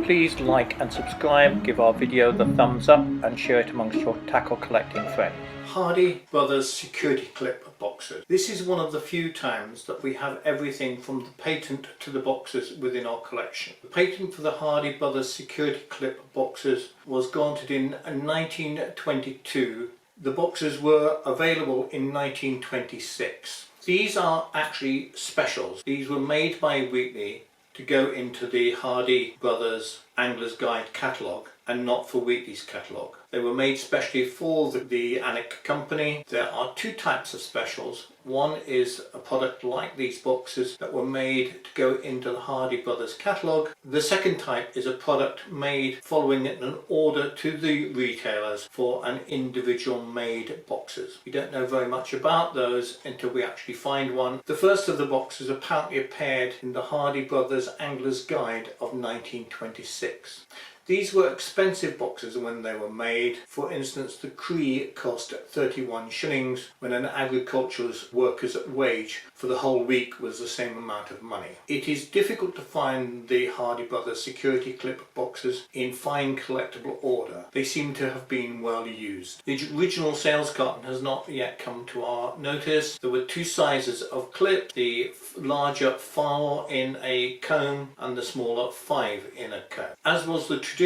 Please like and subscribe, give our video the thumbs up and share it amongst your tackle collecting friends. Hardy Brothers security clip boxes. This is one of the few times that we have everything from the patent to the boxes within our collection. The patent for the Hardy Brothers security clip boxes was granted in 1922. The boxes were available in 1926. These are actually specials. These were made by Wheatley to go into the Hardy Brothers Angler's Guide catalogue and not for Wheatley's catalogue. They were made specially for the Anik company. There are two types of specials. One is a product like these boxes that were made to go into the Hardy Brothers catalogue. The second type is a product made following an order to the retailers for an individual made boxes. We don't know very much about those until we actually find one. The first of the boxes apparently appeared in the Hardy Brothers Angler's Guide of 1926. These were expensive boxes when they were made. For instance, the Cree cost 31 shillings when an agricultural worker's wage for the whole week was the same amount of money. It is difficult to find the Hardy Brothers security clip boxes in fine collectible order. They seem to have been well used. The original sales carton has not yet come to our notice. There were two sizes of clip, the larger 4 in a comb and the smaller 5 in a comb. As was the tradition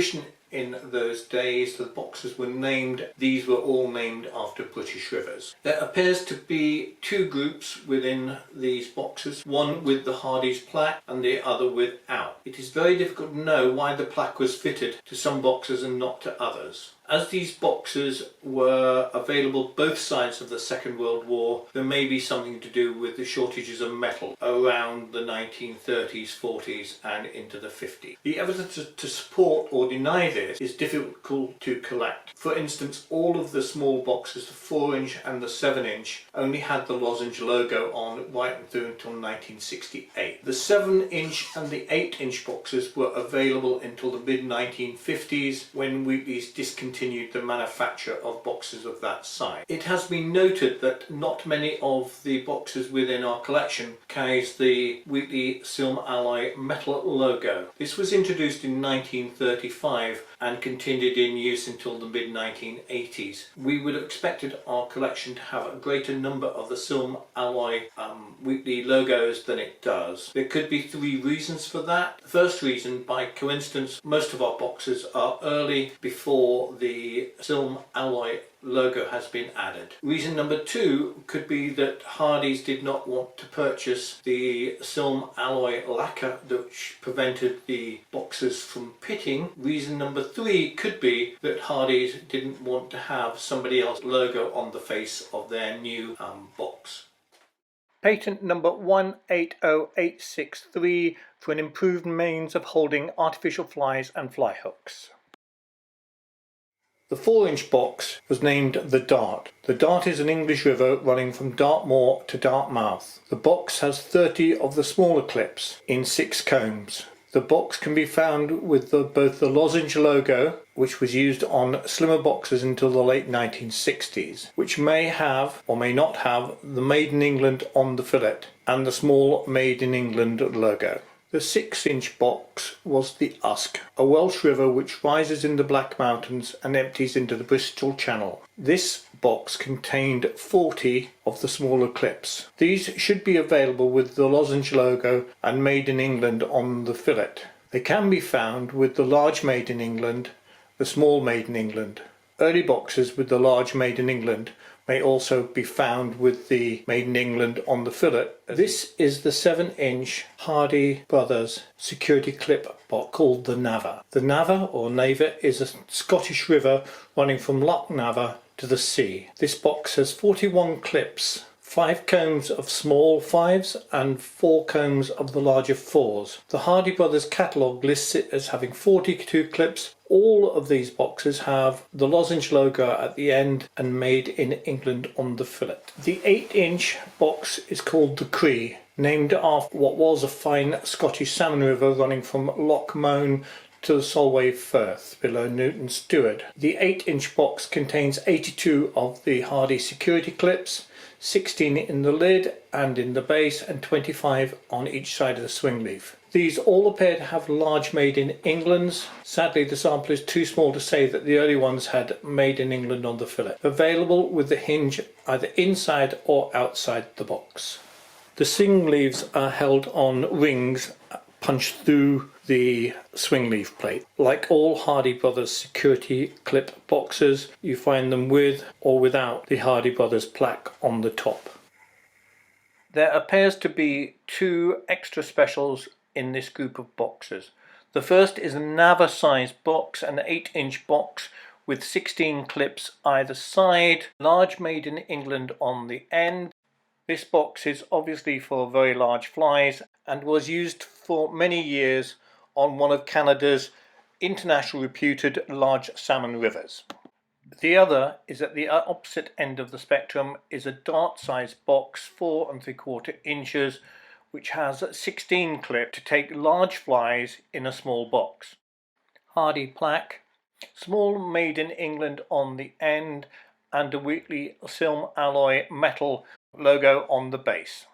in those days, the boxes were named. These were all named after British rivers. There appears to be two groups within these boxes, one with the Hardy's plaque and the other without. It is very difficult to know why the plaque was fitted to some boxes and not to others. As these boxes were available both sides of the Second World War, there may be something to do with the shortages of metal around the 1930s, 40s and into the 50s. The evidence to support or deny this is difficult to collect. For instance, all of the small boxes, the 4-inch and the 7-inch, only had the lozenge logo on right through until 1968. The 7-inch and the 8-inch boxes were available until the mid-1950s when Wheatley's discontinued the manufacture of boxes of that size. It has been noted that not many of the boxes within our collection carries the Wheatley Silm Alloy metal logo. This was introduced in 1935 and continued in use until the mid-1980s. We would have expected our collection to have a greater number of the Silm Alloy Wheatley logos than it does. There could be three reasons for that. The first reason, by coincidence, most of our boxes are early before the Silm Alloy logo has been added. Reason number two could be that Hardy's did not want to purchase the Silm Alloy lacquer which prevented the boxes from pitting. Reason number three could be that Hardy's didn't want to have somebody else's logo on the face of their new box. Patent number 180863 for an improved means of holding artificial flies and fly hooks. The 4-inch box was named the Dart. The Dart is an English river running from Dartmoor to Dartmouth. The box has 30 of the smaller clips in 6 combs. The box can be found with both the lozenge logo, which was used on slimmer boxes until the late 1960s, which may have or may not have the Made in England on the fillet, and the small Made in England logo. The 6-inch box was the Usk, a Welsh river which rises in the Black Mountains and empties into the Bristol Channel. This box contained 40 of the smaller clips. These should be available with the lozenge logo and Made in England on the fillet. They can be found with the large Made in England, the small Made in England. Early boxes with the large Made in England may also be found with the Made in England on the fillet. This is the 7-inch Hardy Brothers security clip box called the Nava. The Nava or Nava is a Scottish river running from Loch Nava to the sea. This box has 41 clips, 5 combs of small 5s and 4 combs of the larger 4s. The Hardy Brothers catalogue lists it as having 42 clips. All of these boxes have the lozenge logo at the end and Made in England on the fillet. The 8-inch box is called the Cree, named after what was a fine Scottish salmon river running from Loch Moan to the Solway Firth below Newton Stewart. The 8-inch box contains 82 of the Hardy security clips, 16 in the lid and in the base, and 25 on each side of the swing leaf. These all appear to have large made in Englands. Sadly, the sample is too small to say that the early ones had made in England on the fillet. Available with the hinge either inside or outside the box. The swing leaves are held on rings punched through the swing leaf plate. Like all Hardy Brothers security clip boxes, you find them with or without the Hardy Brothers plaque on the top. There appears to be two extra specials in this group of boxes. The first is a Nava size box, an 8-inch box with 16 clips either side, large made in England on the end. This box is obviously for very large flies and was used for many years on one of Canada's international reputed large salmon rivers. The other is at the opposite end of the spectrum, is a dart size box, 4 3/4 inches, which has 16 clip to take large flies in a small box. Hardy plaque, small made in England on the end, and a Wheatley silm alloy metal logo on the base.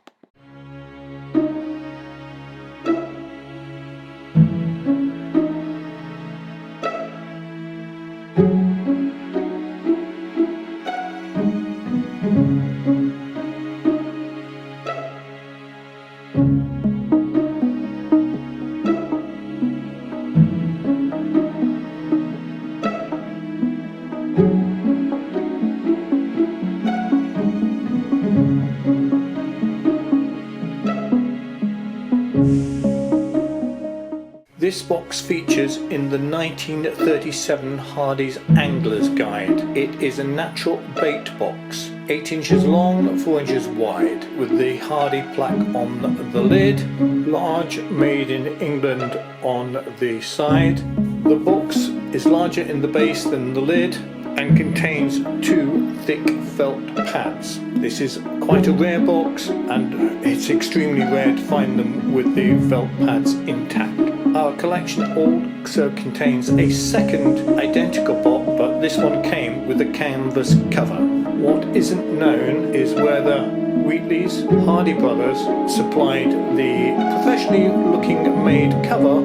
This box features in the 1937 Hardy's Angler's Guide. It is a natural bait box, 8 inches long, 4 inches wide, with the Hardy plaque on the lid, large made in England on the side. The box is larger in the base than the lid and contains 2 thick felt pads. This is quite a rare box, and it's extremely rare to find them with the felt pads intact. Our collection also contains a second identical box, but this one came with a canvas cover. What isn't known is whether Wheatley's Hardy Brothers supplied the professionally looking made cover